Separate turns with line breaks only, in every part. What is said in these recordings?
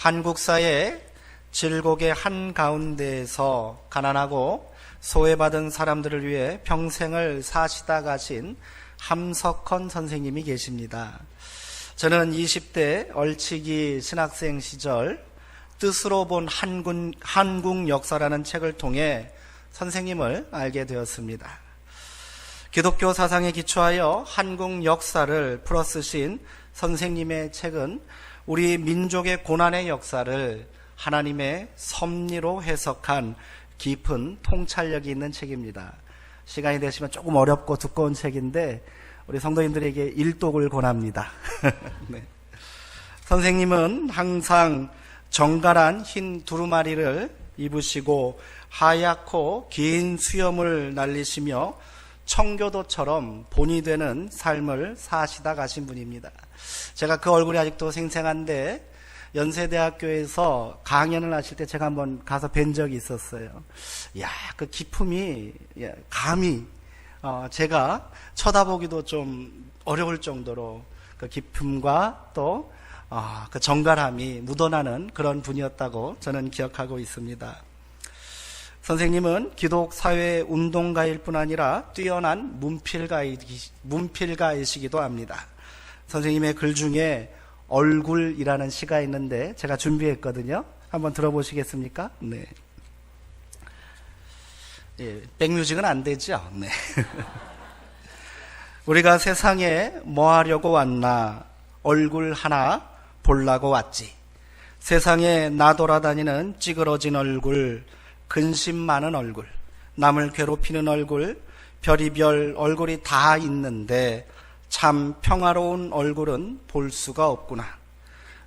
한국사의 질곡의 한가운데에서 가난하고 소외받은 사람들을 위해 평생을 사시다 가신 함석헌 선생님이 계십니다. 저는 20대 얼치기 신학생 시절 뜻으로 본 한국 역사라는 책을 통해 선생님을 알게 되었습니다. 기독교 사상에 기초하여 한국 역사를 풀어 쓰신 선생님의 책은 우리 민족의 고난의 역사를 하나님의 섭리로 해석한 깊은 통찰력이 있는 책입니다. 시간이 되시면 조금 어렵고 두꺼운 책인데 우리 성도님들에게 일독을 권합니다. 네. 선생님은 항상 정갈한 흰 두루마리를 입으시고 하얗고 긴 수염을 날리시며 청교도처럼 본이 되는 삶을 사시다 가신 분입니다. 제가 그 얼굴이 아직도 생생한데 연세대학교에서 강연을 하실 때 제가 한번 가서 뵌 적이 있었어요. 야, 그 기품이 감히 제가 쳐다보기도 좀 어려울 정도로 그 기품과 또 그 정갈함이 묻어나는 그런 분이었다고 저는 기억하고 있습니다. 선생님은 기독사회 운동가일 뿐 아니라 뛰어난 문필가이시기도 합니다. 선생님의 글 중에 얼굴이라는 시가 있는데 제가 준비했거든요. 한번 들어보시겠습니까? 네. 예, 백뮤직은 안 되죠? 네. 우리가 세상에 뭐 하려고 왔나? 얼굴 하나 보려고 왔지. 세상에 나돌아다니는 찌그러진 얼굴, 근심 많은 얼굴, 남을 괴롭히는 얼굴, 별이별 얼굴이 다 있는데 참 평화로운 얼굴은 볼 수가 없구나.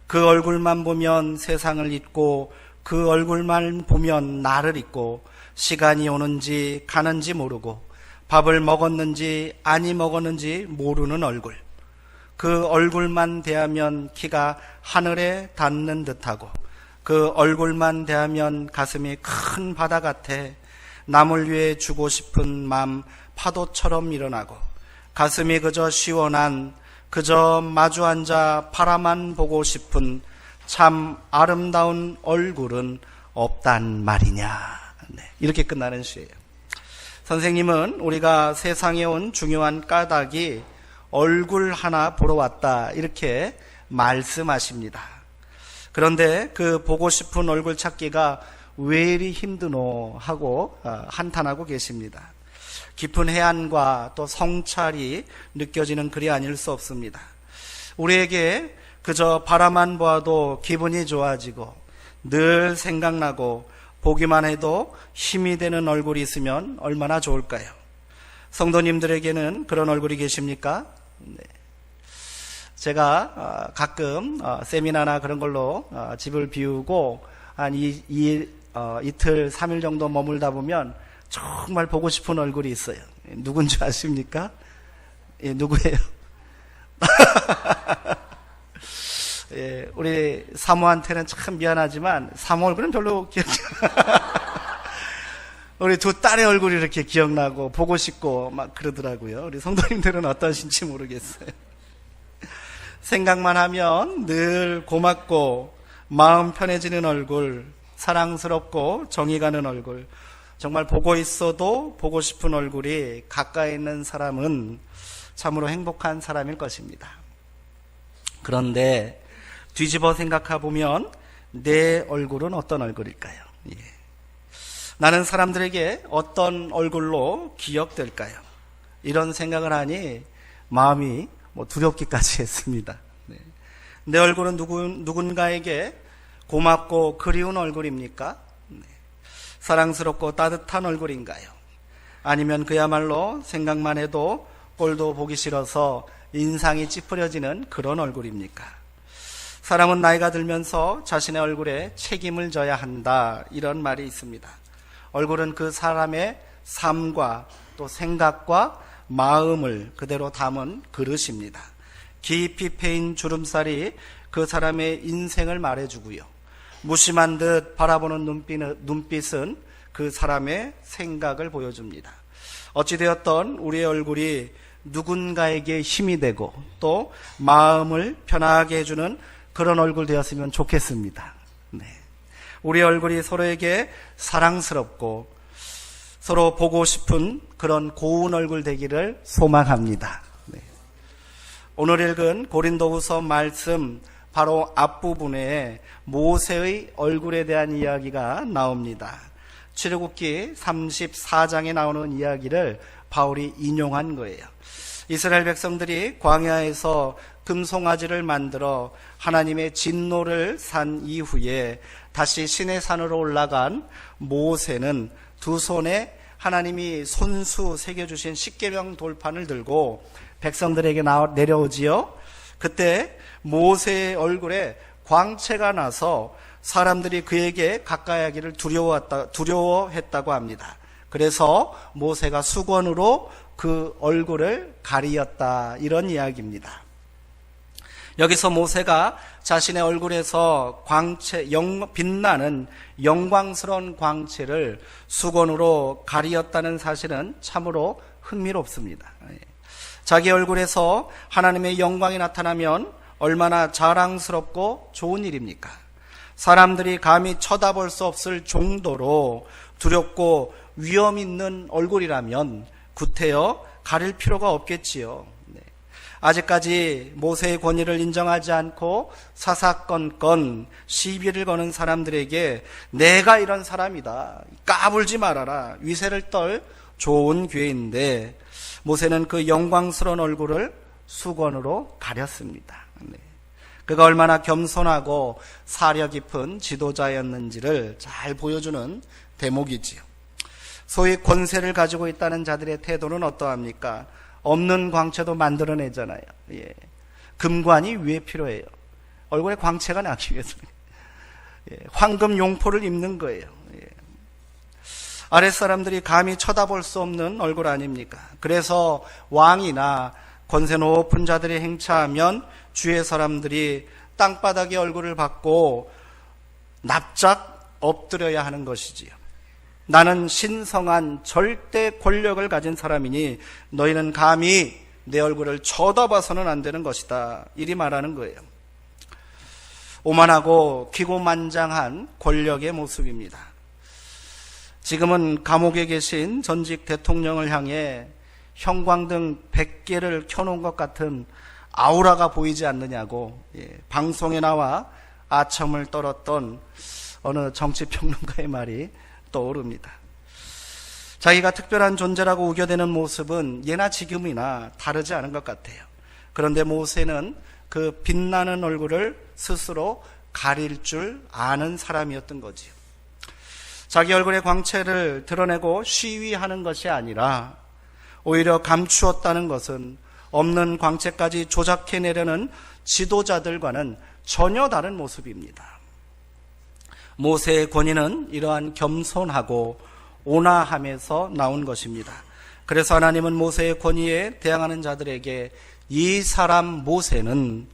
그 얼굴만 보면 세상을 잊고 그 얼굴만 보면 나를 잊고 시간이 오는지 가는지 모르고 밥을 먹었는지 아니 먹었는지 모르는 얼굴. 그 얼굴만 대하면 키가 하늘에 닿는 듯하고 그 얼굴만 대하면 가슴이 큰 바다 같아 남을 위해 주고 싶은 마음 파도처럼 일어나고 가슴이 그저 시원한 그저 마주 앉아 바라만 보고 싶은 참 아름다운 얼굴은 없단 말이냐. 네, 이렇게 끝나는 시예요. 선생님은 우리가 세상에 온 중요한 까닭이 얼굴 하나 보러 왔다 이렇게 말씀하십니다. 그런데 그 보고 싶은 얼굴 찾기가 왜 이리 힘드노 하고 한탄하고 계십니다. 깊은 해안과 또 성찰이 느껴지는 글이 아닐 수 없습니다. 우리에게 그저 바라만 보아도 기분이 좋아지고 늘 생각나고 보기만 해도 힘이 되는 얼굴이 있으면 얼마나 좋을까요? 성도님들에게는 그런 얼굴이 계십니까? 네. 제가 가끔 세미나나 그런 걸로 집을 비우고 한 이틀 3일 정도 머물다 보면 정말 보고 싶은 얼굴이 있어요. 누군지 아십니까? 예, 누구예요? 예, 우리 사모한테는 참 미안하지만 사모 얼굴은 별로 기억이 우리 두 딸의 얼굴이 이렇게 기억나고 보고 싶고 막 그러더라고요. 우리 성도님들은 어떠신지 모르겠어요. 생각만 하면 늘 고맙고 마음 편해지는 얼굴, 사랑스럽고 정이 가는 얼굴, 정말 보고 있어도 보고 싶은 얼굴이 가까이 있는 사람은 참으로 행복한 사람일 것입니다. 그런데 뒤집어 생각해 보면 내 얼굴은 어떤 얼굴일까요? 예. 나는 사람들에게 어떤 얼굴로 기억될까요? 이런 생각을 하니 마음이 두렵기까지 했습니다. 네. 내 얼굴은 누군가에게 고맙고 그리운 얼굴입니까? 네. 사랑스럽고 따뜻한 얼굴인가요? 아니면 그야말로 생각만 해도 꼴도 보기 싫어서 인상이 찌푸려지는 그런 얼굴입니까? 사람은 나이가 들면서 자신의 얼굴에 책임을 져야 한다, 이런 말이 있습니다. 얼굴은 그 사람의 삶과 또 생각과 마음을 그대로 담은 그릇입니다. 깊이 패인 주름살이 그 사람의 인생을 말해주고요. 무심한 듯 바라보는 눈빛은 그 사람의 생각을 보여줍니다. 어찌되었던 우리의 얼굴이 누군가에게 힘이 되고 또 마음을 편하게 해주는 그런 얼굴 되었으면 좋겠습니다. 우리 얼굴이 서로에게 사랑스럽고 서로 보고 싶은 그런 고운 얼굴 되기를 소망합니다. 오늘 읽은 고린도후서 말씀 바로 앞부분에 모세의 얼굴에 대한 이야기가 나옵니다. 출애굽기 34장에 나오는 이야기를 바울이 인용한 거예요. 이스라엘 백성들이 광야에서 금송아지를 만들어 하나님의 진노를 산 이후에 다시 시내산으로 올라간 모세는 두 손에 하나님이 손수 새겨주신 십계명 돌판을 들고 백성들에게 내려오지요. 그때 모세의 얼굴에 광채가 나서 사람들이 그에게 가까이 하기를 두려워했다고 합니다. 그래서 모세가 수건으로 그 얼굴을 가리었다, 이런 이야기입니다. 여기서 모세가 자신의 얼굴에서 빛나는 영광스러운 광채를 수건으로 가리었다는 사실은 참으로 흥미롭습니다. 자기 얼굴에서 하나님의 영광이 나타나면 얼마나 자랑스럽고 좋은 일입니까? 사람들이 감히 쳐다볼 수 없을 정도로 두렵고 위험 있는 얼굴이라면 구태여 가릴 필요가 없겠지요. 아직까지 모세의 권위를 인정하지 않고 사사건건 시비를 거는 사람들에게 내가 이런 사람이다, 까불지 말아라, 위세를 떨 좋은 기회인데 모세는 그 영광스러운 얼굴을 수건으로 가렸습니다. 그가 얼마나 겸손하고 사려 깊은 지도자였는지를 잘 보여주는 대목이지요. 소위 권세를 가지고 있다는 자들의 태도는 어떠합니까? 없는 광채도 만들어내잖아요. 금관이 왜 필요해요? 얼굴에 광채가 나기 위해서는. 황금 용포를 입는 거예요. 아랫사람들이 감히 쳐다볼 수 없는 얼굴 아닙니까? 그래서 왕이나 권세 높은 자들이 행차하면 주의 사람들이 땅바닥에 얼굴을 받고 납작 엎드려야 하는 것이지요. 나는 신성한 절대 권력을 가진 사람이니 너희는 감히 내 얼굴을 쳐다봐서는 안 되는 것이다, 이리 말하는 거예요. 오만하고 기고만장한 권력의 모습입니다. 지금은 감옥에 계신 전직 대통령을 향해 형광등 100개를 켜놓은 것 같은 아우라가 보이지 않느냐고 방송에 나와 아첨을 떨었던 어느 정치평론가의 말이 떠오릅니다. 자기가 특별한 존재라고 우겨대는 모습은 예나 지금이나 다르지 않은 것 같아요. 그런데 모세는 그 빛나는 얼굴을 스스로 가릴 줄 아는 사람이었던 거지요. 자기 얼굴의 광채를 드러내고 시위하는 것이 아니라 오히려 감추었다는 것은 없는 광채까지 조작해내려는 지도자들과는 전혀 다른 모습입니다. 모세의 권위는 이러한 겸손하고 온화함에서 나온 것입니다. 그래서 하나님은 모세의 권위에 대항하는 자들에게 이 사람 모세는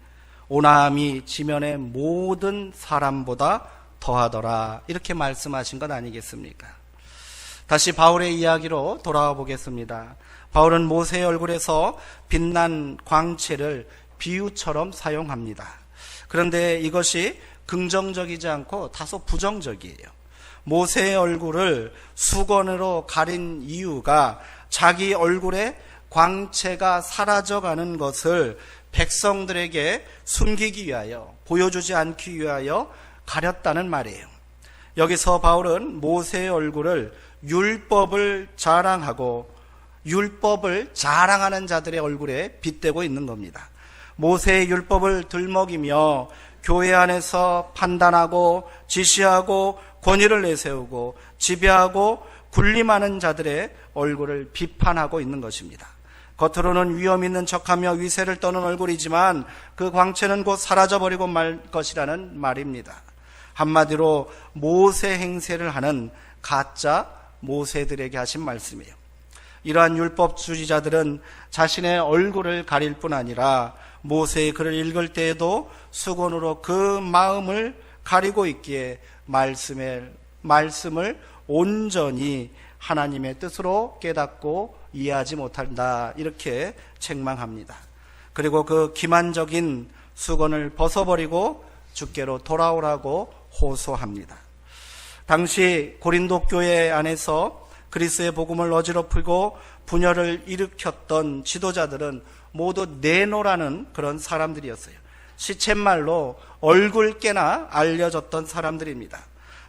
온화함이 지면의 모든 사람보다 더하더라, 이렇게 말씀하신 것 아니겠습니까? 다시 바울의 이야기로 돌아와 보겠습니다. 바울은 모세의 얼굴에서 빛난 광채를 비유처럼 사용합니다. 그런데 이것이 긍정적이지 않고 다소 부정적이에요. 모세의 얼굴을 수건으로 가린 이유가 자기 얼굴에 광채가 사라져가는 것을 백성들에게 숨기기 위하여, 보여주지 않기 위하여 가렸다는 말이에요. 여기서 바울은 모세의 얼굴을 율법을 자랑하고 율법을 자랑하는 자들의 얼굴에 빗대고 있는 겁니다. 모세의 율법을 들먹이며 교회 안에서 판단하고 지시하고 권위를 내세우고 지배하고 군림하는 자들의 얼굴을 비판하고 있는 것입니다. 겉으로는 위험 있는 척하며 위세를 떠는 얼굴이지만 그 광채는 곧 사라져버리고 말 것이라는 말입니다. 한마디로 모세 행세를 하는 가짜 모세들에게 하신 말씀이에요. 이러한 율법주의자들은 자신의 얼굴을 가릴 뿐 아니라 모세의 글을 읽을 때에도 수건으로 그 마음을 가리고 있기에 말씀을 온전히 하나님의 뜻으로 깨닫고 이해하지 못한다, 이렇게 책망합니다. 그리고 그 기만적인 수건을 벗어버리고 주께로 돌아오라고 호소합니다. 당시 고린도 교회 안에서 그리스도의 복음을 어지럽히고 분열을 일으켰던 지도자들은 모두 네노라는 그런 사람들이었어요. 시쳇말로 얼굴 깨나 알려졌던 사람들입니다.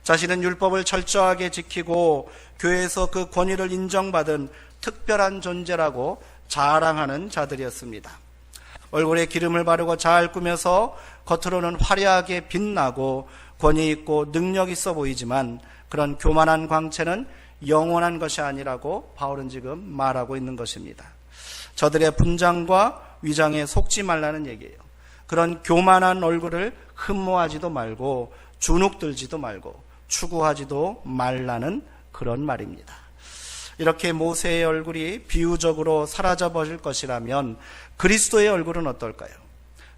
자신은 율법을 철저하게 지키고 교회에서 그 권위를 인정받은 특별한 존재라고 자랑하는 자들이었습니다. 얼굴에 기름을 바르고 잘 꾸며서 겉으로는 화려하게 빛나고 권위 있고 능력 있어 보이지만 그런 교만한 광채는 영원한 것이 아니라고 바울은 지금 말하고 있는 것입니다. 저들의 분장과 위장에 속지 말라는 얘기예요. 그런 교만한 얼굴을 흠모하지도 말고 주눅들지도 말고 추구하지도 말라는 그런 말입니다. 이렇게 모세의 얼굴이 비유적으로 사라져버릴 것이라면 그리스도의 얼굴은 어떨까요?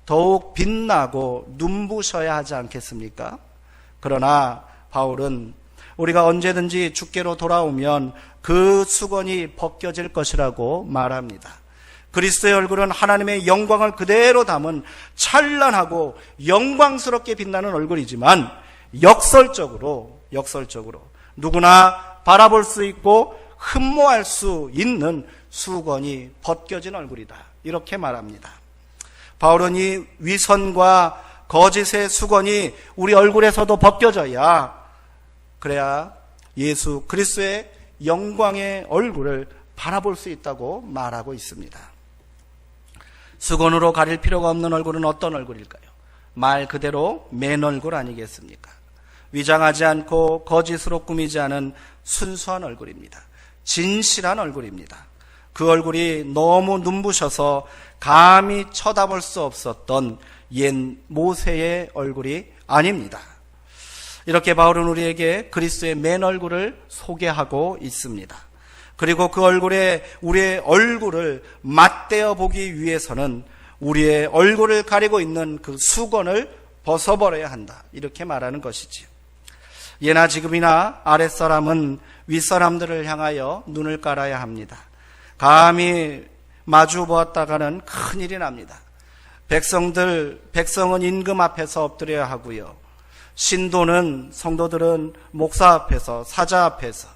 더욱 빛나고 눈부셔야 하지 않겠습니까? 그러나 바울은 우리가 언제든지 주께로 돌아오면 그 수건이 벗겨질 것이라고 말합니다. 그리스도의 얼굴은 하나님의 영광을 그대로 담은 찬란하고 영광스럽게 빛나는 얼굴이지만 역설적으로 누구나 바라볼 수 있고 흠모할 수 있는 수건이 벗겨진 얼굴이다. 이렇게 말합니다. 바울은 이 위선과 거짓의 수건이 우리 얼굴에서도 벗겨져야 그래야 예수 그리스도의 영광의 얼굴을 바라볼 수 있다고 말하고 있습니다. 수건으로 가릴 필요가 없는 얼굴은 어떤 얼굴일까요? 말 그대로 맨 얼굴 아니겠습니까? 위장하지 않고 거짓으로 꾸미지 않은 순수한 얼굴입니다. 진실한 얼굴입니다. 그 얼굴이 너무 눈부셔서 감히 쳐다볼 수 없었던 옛 모세의 얼굴이 아닙니다. 이렇게 바울은 우리에게 그리스도의 맨 얼굴을 소개하고 있습니다. 그리고 그 얼굴에 우리의 얼굴을 맞대어 보기 위해서는 우리의 얼굴을 가리고 있는 그 수건을 벗어버려야 한다. 이렇게 말하는 것이지요. 예나 지금이나 아랫사람은 윗사람들을 향하여 눈을 깔아야 합니다. 감히 마주 보았다가는 큰일이 납니다. 백성은 임금 앞에서 엎드려야 하고요. 성도들은 목사 앞에서, 사자 앞에서,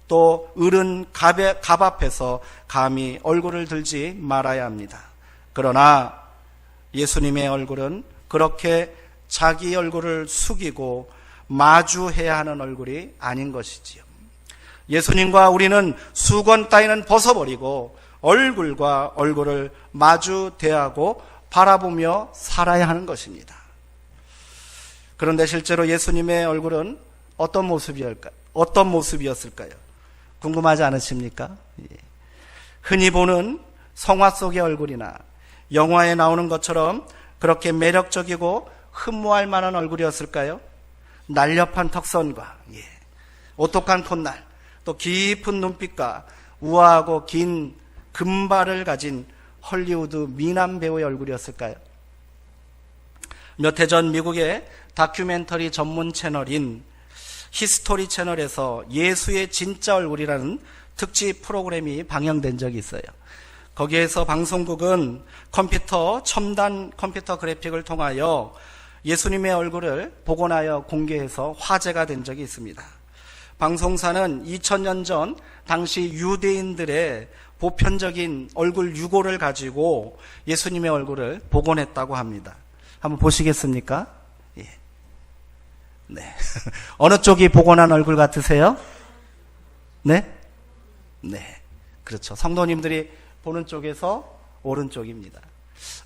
또 어른 갑 앞에서 감히 얼굴을 들지 말아야 합니다. 그러나 예수님의 얼굴은 그렇게 자기 얼굴을 숙이고 마주해야 하는 얼굴이 아닌 것이지요. 예수님과 우리는 수건 따위는 벗어버리고 얼굴과 얼굴을 마주 대하고 바라보며 살아야 하는 것입니다. 그런데 실제로 예수님의 얼굴은 어떤 모습이었을까요? 궁금하지 않으십니까? 흔히 보는 성화 속의 얼굴이나 영화에 나오는 것처럼 그렇게 매력적이고 흠모할 만한 얼굴이었을까요? 날렵한 턱선과 오똑한 콧날, 또 깊은 눈빛과 우아하고 긴 금발을 가진 헐리우드 미남 배우의 얼굴이었을까요? 몇 해 전 미국의 다큐멘터리 전문 채널인 히스토리 채널에서 예수의 진짜 얼굴이라는 특집 프로그램이 방영된 적이 있어요. 거기에서 방송국은 첨단 컴퓨터 그래픽을 통하여 예수님의 얼굴을 복원하여 공개해서 화제가 된 적이 있습니다. 방송사는 2000년 전 당시 유대인들의 보편적인 얼굴 유고를 가지고 예수님의 얼굴을 복원했다고 합니다. 한번 보시겠습니까? 네. 어느 쪽이 복원한 얼굴 같으세요? 네? 네. 그렇죠. 성도님들이 보는 쪽에서 오른쪽입니다.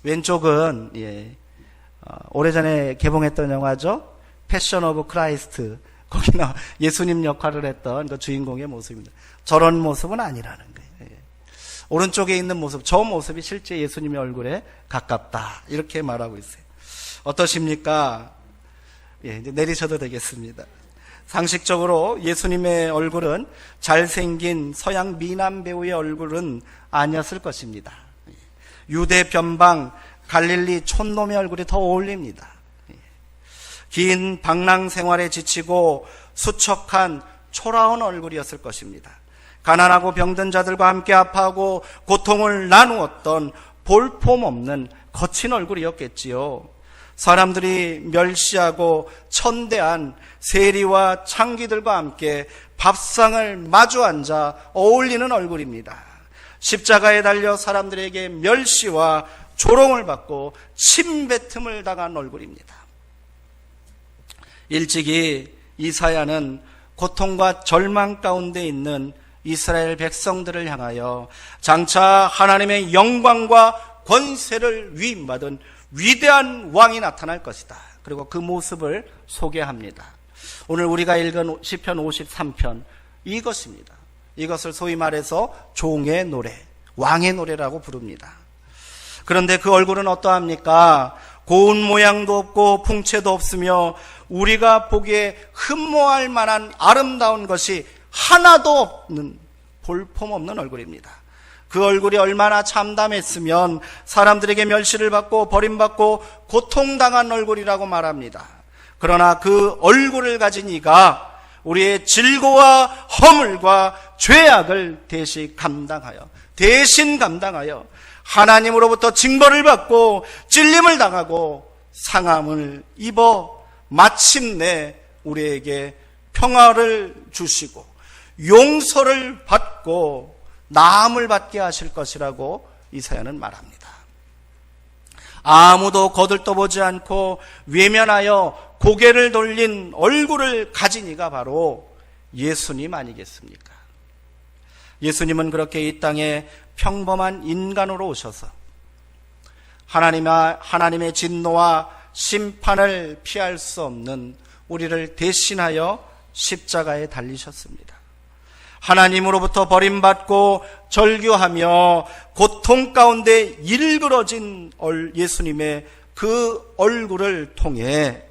왼쪽은 오래전에 개봉했던 영화죠. 패션 오브 크라이스트. 거기나 예수님 역할을 했던 그 주인공의 모습입니다. 저런 모습은 아니라는 거예요. 오른쪽에 있는 모습, 저 모습이 실제 예수님의 얼굴에 가깝다. 이렇게 말하고 있어요. 어떠십니까? 이제 내리셔도 되겠습니다. 상식적으로 예수님의 얼굴은 잘생긴 서양 미남 배우의 얼굴은 아니었을 것입니다. 유대 변방 갈릴리 촌놈의 얼굴이 더 어울립니다. 긴 방랑 생활에 지치고 수척한 초라한 얼굴이었을 것입니다. 가난하고 병든 자들과 함께 아파하고 고통을 나누었던 볼품없는 거친 얼굴이었겠지요. 사람들이 멸시하고 천대한 세리와 창기들과 함께 밥상을 마주 앉아 어울리는 얼굴입니다. 십자가에 달려 사람들에게 멸시와 조롱을 받고 침뱉음을 당한 얼굴입니다. 일찍이 이사야는 고통과 절망 가운데 있는 이스라엘 백성들을 향하여 장차 하나님의 영광과 권세를 위임받은 위대한 왕이 나타날 것이다. 그리고 그 모습을 소개합니다. 오늘 우리가 읽은 시편 53편 이것입니다. 이것을 소위 말해서 종의 노래, 왕의 노래라고 부릅니다. 그런데 그 얼굴은 어떠합니까? 고운 모양도 없고 풍채도 없으며 우리가 보기에 흠모할 만한 아름다운 것이 하나도 없는, 볼품없는 얼굴입니다. 그 얼굴이 얼마나 참담했으면 사람들에게 멸시를 받고 버림받고 고통당한 얼굴이라고 말합니다. 그러나 그 얼굴을 가진 이가 우리의 질고와 허물과 죄악을 대신 감당하여 하나님으로부터 징벌을 받고 찔림을 당하고 상함을 입어 마침내 우리에게 평화를 주시고 용서를 받고 나음을 받게 하실 것이라고 이사야는 말합니다. 아무도 거들떠보지 않고 외면하여 고개를 돌린 얼굴을 가진 이가 바로 예수님 아니겠습니까? 예수님은 그렇게 이 땅에 평범한 인간으로 오셔서 하나님의 진노와 심판을 피할 수 없는 우리를 대신하여 십자가에 달리셨습니다. 하나님으로부터 버림받고 절규하며 고통 가운데 일그러진 예수님의 그 얼굴을 통해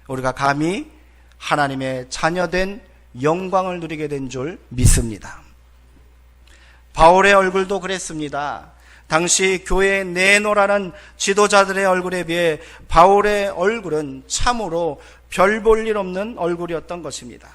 우리가 감히 하나님의 자녀된 영광을 누리게 된 줄 믿습니다. 바울의 얼굴도 그랬습니다. 당시 교회에 내노라는 지도자들의 얼굴에 비해 바울의 얼굴은 참으로 별 볼 일 없는 얼굴이었던 것입니다.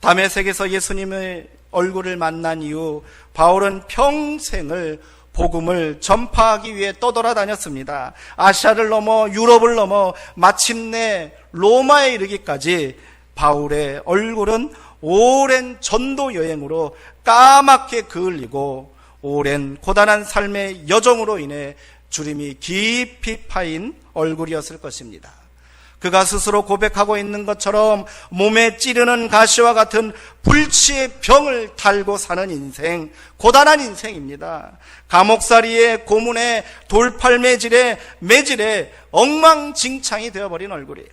다메섹에서 예수님의 얼굴을 만난 이후 바울은 평생을 복음을 전파하기 위해 떠돌아다녔습니다. 아시아를 넘어 유럽을 넘어 마침내 로마에 이르기까지 바울의 얼굴은 오랜 전도 여행으로 까맣게 그을리고 오랜 고단한 삶의 여정으로 인해 주림이 깊이 파인 얼굴이었을 것입니다. 그가 스스로 고백하고 있는 것처럼 몸에 찌르는 가시와 같은 불치의 병을 달고 사는 인생, 고단한 인생입니다. 감옥살이에 고문에 돌팔매질에 매질에 엉망진창이 되어버린 얼굴이에요.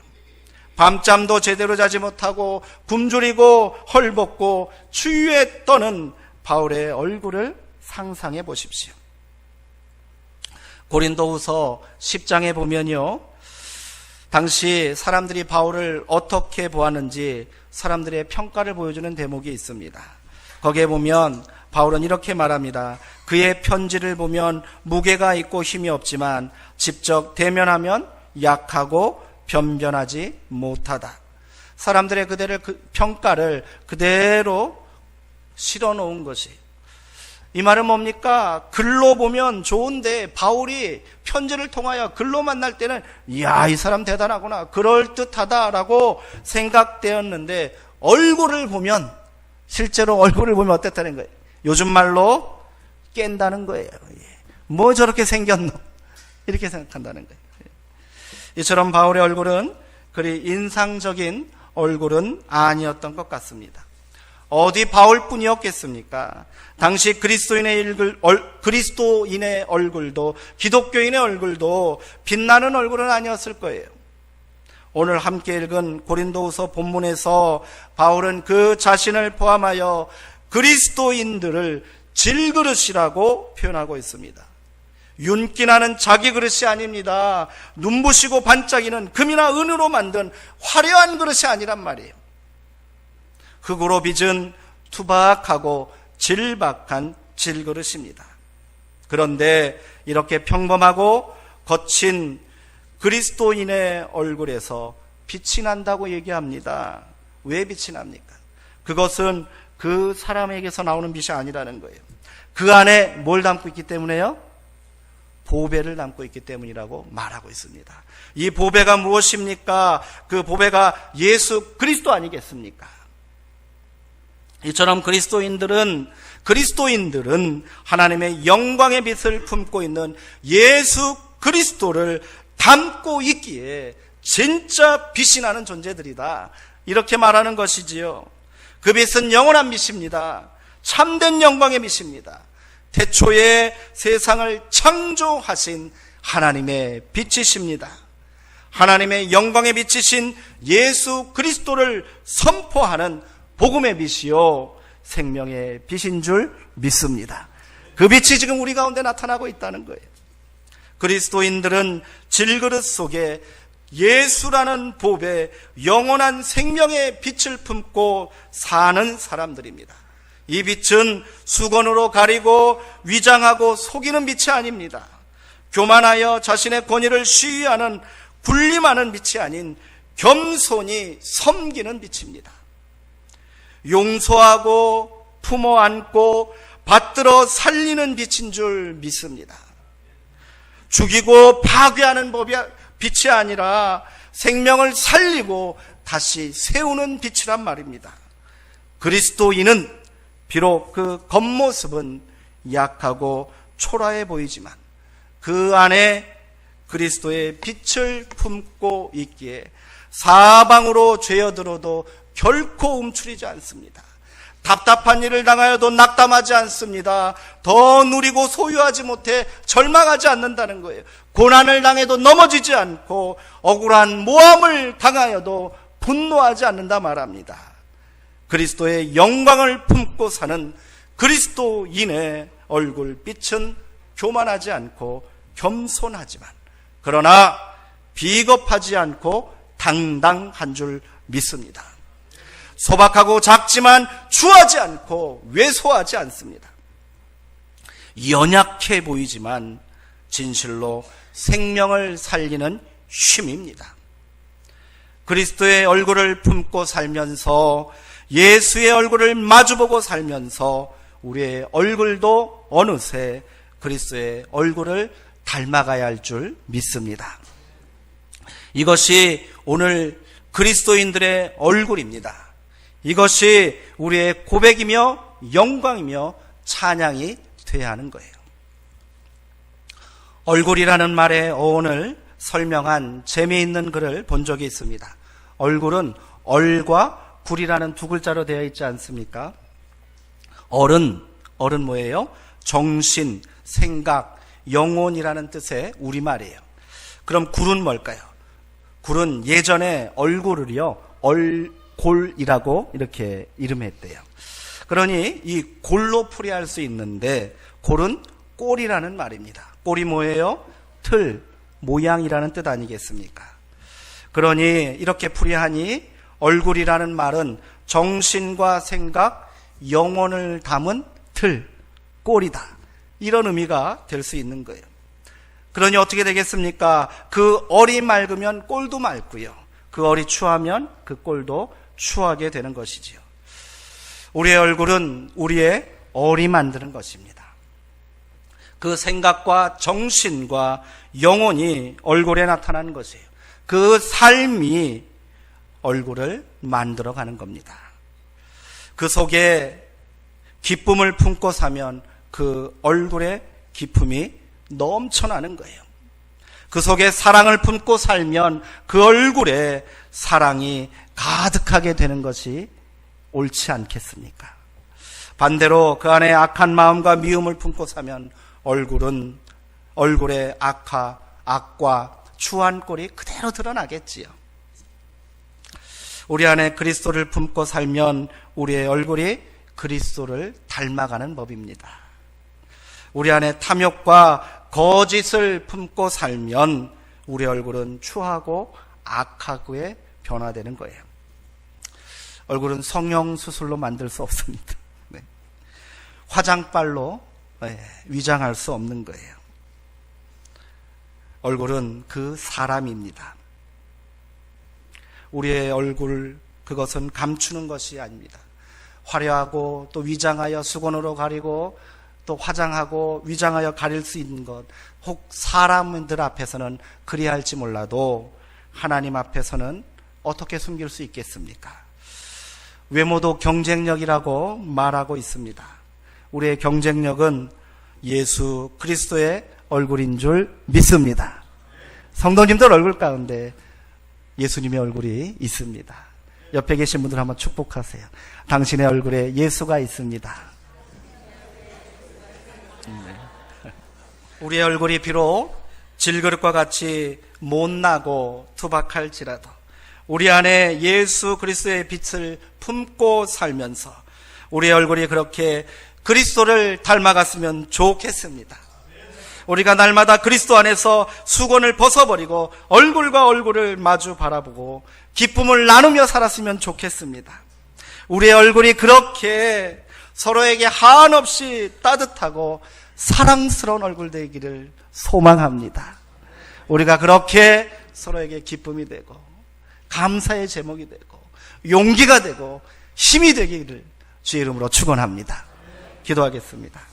밤잠도 제대로 자지 못하고 굶주리고 헐벗고 추위에 떠는 바울의 얼굴을 상상해 보십시오. 고린도후서 10장에 보면요, 당시 사람들이 바울을 어떻게 보았는지 사람들의 평가를 보여주는 대목이 있습니다. 거기에 보면 바울은 이렇게 말합니다. 그의 편지를 보면 무게가 있고 힘이 없지만 직접 대면하면 약하고 변변하지 못하다. 사람들의 평가를 그대로 실어놓은 것이, 이 말은 뭡니까? 글로 보면 좋은데 바울이 편지를 통하여 글로 만날 때는 이야, 이 사람 대단하구나, 그럴듯하다라고 생각되었는데 얼굴을 보면, 실제로 얼굴을 보면 어땠다는 거예요? 요즘 말로 깬다는 거예요. 뭐 저렇게 생겼노? 이렇게 생각한다는 거예요. 이처럼 바울의 얼굴은 그리 인상적인 얼굴은 아니었던 것 같습니다. 어디 바울뿐이었겠습니까? 당시 그리스도인의 얼굴도, 기독교인의 얼굴도 빛나는 얼굴은 아니었을 거예요. 오늘 함께 읽은 고린도후서 본문에서 바울은 그 자신을 포함하여 그리스도인들을 질그릇이라고 표현하고 있습니다. 윤기나는 자기 그릇이 아닙니다. 눈부시고 반짝이는 금이나 은으로 만든 화려한 그릇이 아니란 말이에요. 흙으로 빚은 투박하고 질박한 질그릇입니다. 그런데 이렇게 평범하고 거친 그리스도인의 얼굴에서 빛이 난다고 얘기합니다. 왜 빛이 납니까? 그것은 그 사람에게서 나오는 빛이 아니라는 거예요. 그 안에 뭘 담고 있기 때문에요? 보배를 담고 있기 때문이라고 말하고 있습니다. 이 보배가 무엇입니까? 그 보배가 예수 그리스도 아니겠습니까? 이처럼 그리스도인들은 하나님의 영광의 빛을 품고 있는 예수 그리스도를 담고 있기에 진짜 빛이 나는 존재들이다, 이렇게 말하는 것이지요. 그 빛은 영원한 빛입니다. 참된 영광의 빛입니다. 태초에 세상을 창조하신 하나님의 빛이십니다. 하나님의 영광의 빛이신 예수 그리스도를 선포하는 복음의 빛이요 생명의 빛인 줄 믿습니다. 그 빛이 지금 우리 가운데 나타나고 있다는 거예요. 그리스도인들은 질그릇 속에 예수라는 보배, 영원한 생명의 빛을 품고 사는 사람들입니다. 이 빛은 수건으로 가리고 위장하고 속이는 빛이 아닙니다. 교만하여 자신의 권위를 시위하는 군림하는 빛이 아닌 겸손히 섬기는 빛입니다. 용서하고 품어 안고 받들어 살리는 빛인 줄 믿습니다. 죽이고 파괴하는 빛이 아니라 생명을 살리고 다시 세우는 빛이란 말입니다. 그리스도인은 비록 그 겉모습은 약하고 초라해 보이지만 그 안에 그리스도의 빛을 품고 있기에 사방으로 죄어들어도 결코 움츠리지 않습니다. 답답한 일을 당하여도 낙담하지 않습니다. 더 누리고 소유하지 못해 절망하지 않는다는 거예요. 고난을 당해도 넘어지지 않고 억울한 모함을 당하여도 분노하지 않는다 말합니다. 그리스도의 영광을 품고 사는 그리스도인의 얼굴빛은 교만하지 않고 겸손하지만 그러나 비겁하지 않고 당당한 줄 믿습니다. 소박하고 작지만 추하지 않고 왜소하지 않습니다. 연약해 보이지만 진실로 생명을 살리는 쉼입니다. 그리스도의 얼굴을 품고 살면서 예수의 얼굴을 마주보고 살면서 우리의 얼굴도 어느새 그리스도의 얼굴을 닮아가야 할 줄 믿습니다. 이것이 오늘 그리스도인들의 얼굴입니다. 이것이 우리의 고백이며 영광이며 찬양이 되어야 하는 거예요. 얼굴이라는 말의 어원을 설명한 재미있는 글을 본 적이 있습니다. 얼굴은 얼과 굴이라는 두 글자로 되어 있지 않습니까? 얼은 뭐예요? 정신, 생각, 영혼이라는 뜻의 우리말이에요. 그럼 굴은 뭘까요? 굴은 예전에 얼굴을요 얼골이라고 이렇게 이름했대요. 그러니 이 골로 풀이할 수 있는데 골은 꼴이라는 말입니다. 꼴이 뭐예요? 틀, 모양이라는 뜻 아니겠습니까? 그러니 이렇게 풀이하니 얼굴이라는 말은 정신과 생각, 영혼을 담은 틀, 꼴이다, 이런 의미가 될 수 있는 거예요. 그러니 어떻게 되겠습니까? 그 얼이 맑으면 꼴도 맑고요, 그 얼이 추하면 그 꼴도 추하게 되는 것이지요. 우리의 얼굴은 우리의 얼이 만드는 것입니다. 그 생각과 정신과 영혼이 얼굴에 나타나는 것이에요. 그 삶이 얼굴을 만들어가는 겁니다. 그 속에 기쁨을 품고 사면 그 얼굴에 기쁨이 넘쳐나는 거예요. 그 속에 사랑을 품고 살면 그 얼굴에 사랑이 가득하게 되는 것이 옳지 않겠습니까? 반대로 그 안에 악한 마음과 미움을 품고 사면 얼굴에 악과 추한 꼴이 그대로 드러나겠지요. 우리 안에 그리스도를 품고 살면 우리의 얼굴이 그리스도를 닮아가는 법입니다. 우리 안에 탐욕과 거짓을 품고 살면 우리 얼굴은 추하고 악하고에 변화되는 거예요. 얼굴은 성형수술로 만들 수 없습니다. 네. 화장빨로 위장할 수 없는 거예요. 얼굴은 그 사람입니다. 우리의 얼굴, 그것은 감추는 것이 아닙니다. 화려하고 또 위장하여 수건으로 가리고 또 화장하고 위장하여 가릴 수 있는 것, 혹 사람들 앞에서는 그리할지 몰라도 하나님 앞에서는 어떻게 숨길 수 있겠습니까? 외모도 경쟁력이라고 말하고 있습니다. 우리의 경쟁력은 예수 그리스도의 얼굴인 줄 믿습니다. 성도님들 얼굴 가운데 예수님의 얼굴이 있습니다. 옆에 계신 분들 한번 축복하세요. 당신의 얼굴에 예수가 있습니다. 우리의 얼굴이 비록 질그릇과 같이 못나고 투박할지라도 우리 안에 예수 그리스도의 빛을 품고 살면서 우리의 얼굴이 그렇게 그리스도를 닮아갔으면 좋겠습니다. 우리가 날마다 그리스도 안에서 수건을 벗어버리고 얼굴과 얼굴을 마주 바라보고 기쁨을 나누며 살았으면 좋겠습니다. 우리의 얼굴이 그렇게 서로에게 한없이 따뜻하고 사랑스러운 얼굴 되기를 소망합니다. 우리가 그렇게 서로에게 기쁨이 되고 감사의 제목이 되고 용기가 되고 힘이 되기를 주의 이름으로 축원합니다. 기도하겠습니다.